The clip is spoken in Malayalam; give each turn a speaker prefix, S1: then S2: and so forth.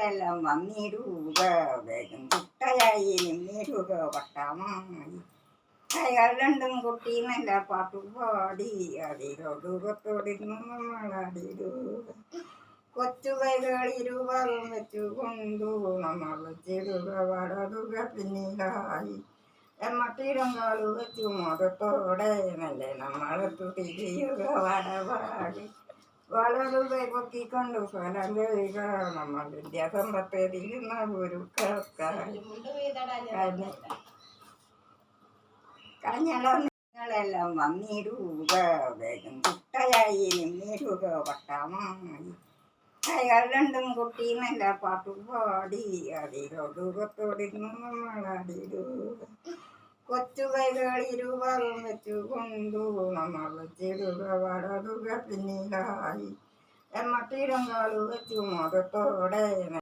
S1: ഞങ്ങളെല്ലാം വന്നിടുക വേഗം കുട്ടയായി നിന്നിടുക വട്ടമായി കൈകൾ രണ്ടും കുട്ടി നല്ല പാട്ടുപാടി അതിരൊടുകത്തോടിരുന്നു നമ്മളടിടുക കൊച്ചു കൈകൾ ഇരുവറും വെച്ചുകൊണ്ടു നമ്മൾ വെച്ചിടുക വടതുക പിന്നിലായി എമ്മട്ടിടം കാലു വെച്ചു മുഖത്തോടെ നല്ല നമ്മളെ തുടിയുക വടവാടി വളരു കൈ പൊക്കിക്കൊണ്ട് ഫലം കഴിയുക നമ്മൾ വിദ്യാസമ്പത്തിരുന്ന ഒരു കഴിഞ്ഞല്ലോ നിങ്ങളെല്ലാം വന്നിടുക വേഗം കുട്ടയായി നിന്നിടുക വട്ടമായി കൈകൾ രണ്ടും കുട്ടി നല്ല പാട്ടുപാടി അതിരൊടുകത്തോടിരുന്നു നമ്മളടിടുക കൊച്ചു കൈകൾ ഇരുവറും വെച്ചുകൊണ്ടു നമ്മൾ വെച്ചിടുക വടതുക പിന്നിലായി എമ്മട്ടിടം കാലു വെച്ചു മുഖത്തോടെ